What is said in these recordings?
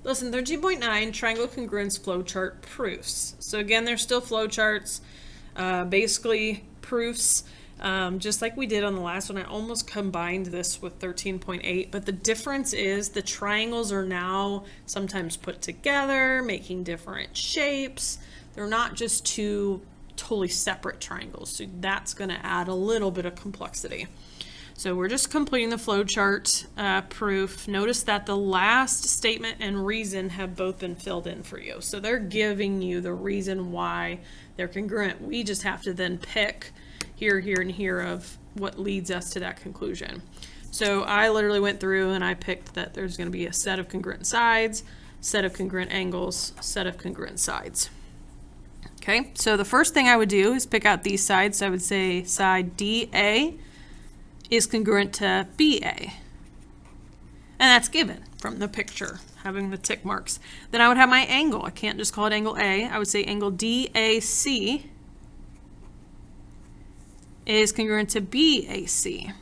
Lesson 13.9, triangle congruence flowchart proofs. So again, they're still flowcharts, basically proofs, just like we did on the last one. I almost combined this with 13.8, but the difference is the triangles are now sometimes put together, making different shapes. They're not just two totally separate triangles, so that's going to add a little bit of complexity. So we're just completing the flowchart proof. Notice that the last statement and reason have both been filled in for you. So they're giving you the reason why they're congruent. We just have to then pick here, here, and here of what leads us to that conclusion. So I literally went through and I picked that there's going to be a set of congruent sides, set of congruent angles, set of congruent sides. Okay, so the first thing I would do is pick out these sides. So I would say side DA is congruent to BA. And that's given from the picture, having the tick marks. Then I would have my angle. I can't just call it angle A. I would say angle DAC is congruent to BAC.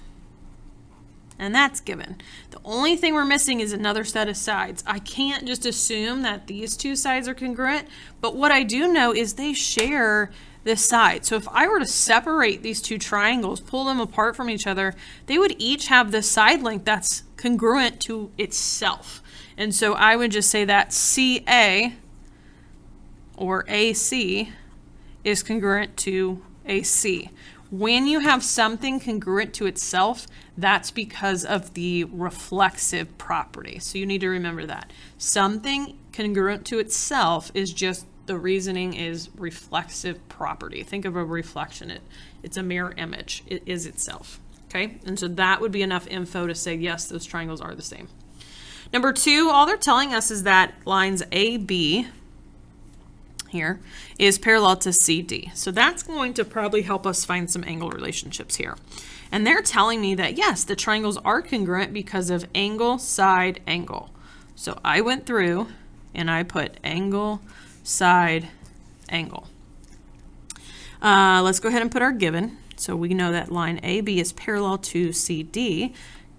And that's given. The only thing we're missing is another set of sides. I can't just assume that these two sides are congruent, but what I do know is they share this side. So if I were to separate these two triangles, pull them apart from each other, they would each have this side length that's congruent to itself. And so I would just say that CA or AC is congruent to AC. When you have something congruent to itself, that's because of the reflexive property. So you need to remember that. Something congruent to itself is just, the reasoning is reflexive property. Think of a reflection. It's a mirror image. It is itself. Okay? And so that would be enough info to say, yes, those triangles are the same. Number two, all they're telling us is that lines AB here is parallel to CD. So that's going to probably help us find some angle relationships here. And they're telling me that, yes, the triangles are congruent because of angle, side, angle. So I went through and I put angle, side, angle. Let's go ahead and put our given. So we know that line AB is parallel to CD,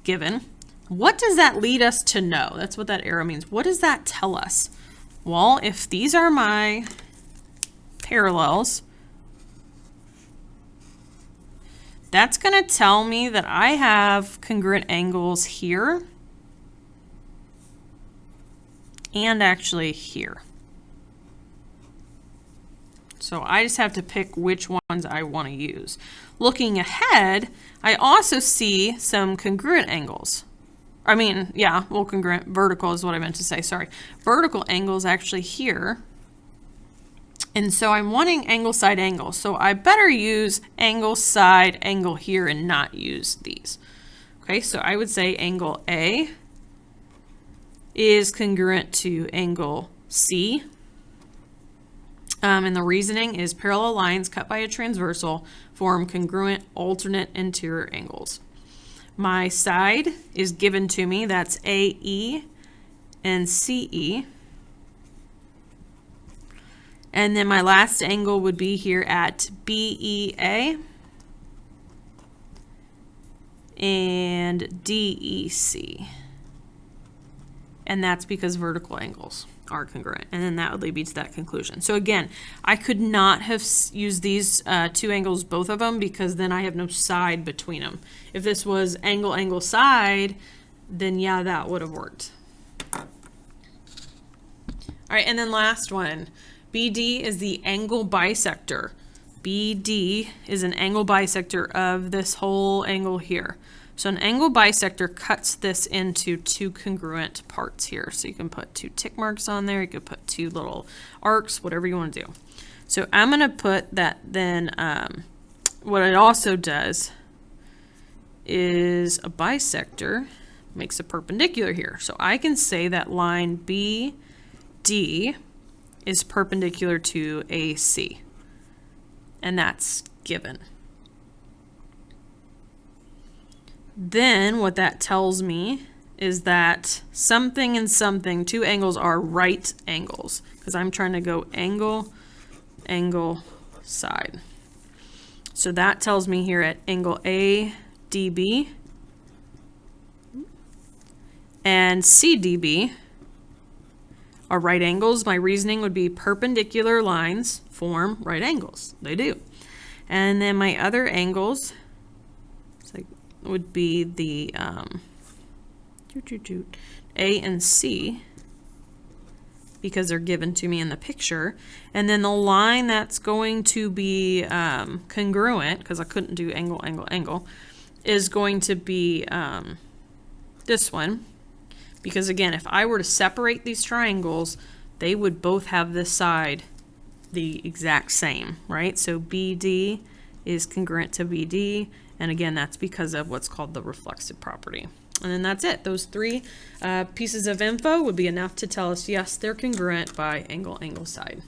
given. What does that lead us to know? That's what that arrow means. What does that tell us? Well, if these are my parallels, that's going to tell me that I have congruent angles here and actually here. So I just have to pick which ones I want to use. Looking ahead, I also see some congruent angles. I mean, yeah, well, congruent, vertical is what I meant to say, sorry. Vertical angles actually here. And so I'm wanting angle, side, angle. So I better use angle, side, angle here and not use these. Okay, so I would say angle A is congruent to angle C. And the reasoning is parallel lines cut by a transversal form congruent alternate interior angles. My side is given to me, that's AE and CE. And then my last angle would be here at BEA and DEC. And that's because vertical angles are congruent. And then that would lead me to that conclusion. So again, I could not have used these two angles, both of them, because then I have no side between them. If this was angle, angle, side, then yeah, that would have worked. All right, and then last one. BD is the angle bisector. BD is an angle bisector of this whole angle here. So an angle bisector cuts this into two congruent parts here. So you can put two tick marks on there. You could put two little arcs, whatever you want to do. So I'm going to put that then, what it also does is a bisector makes a perpendicular here. So I can say that line BD is perpendicular to AC. And that's given. Then what that tells me is that something and something, two angles are right angles, because I'm trying to go angle, angle, side. So that tells me here at angle ADB and CDB are right angles, my reasoning would be perpendicular lines form right angles. They do. And then my other angles would be the A and C, because they're given to me in the picture. And then the line that's going to be congruent, because I couldn't do angle, angle, angle, is going to be this one. Because again, if I were to separate these triangles, they would both have this side the exact same, right? So BD is congruent to BD, and again, that's because of what's called the reflexive property. And then that's it. Those three pieces of info would be enough to tell us, yes, they're congruent by angle, angle, side.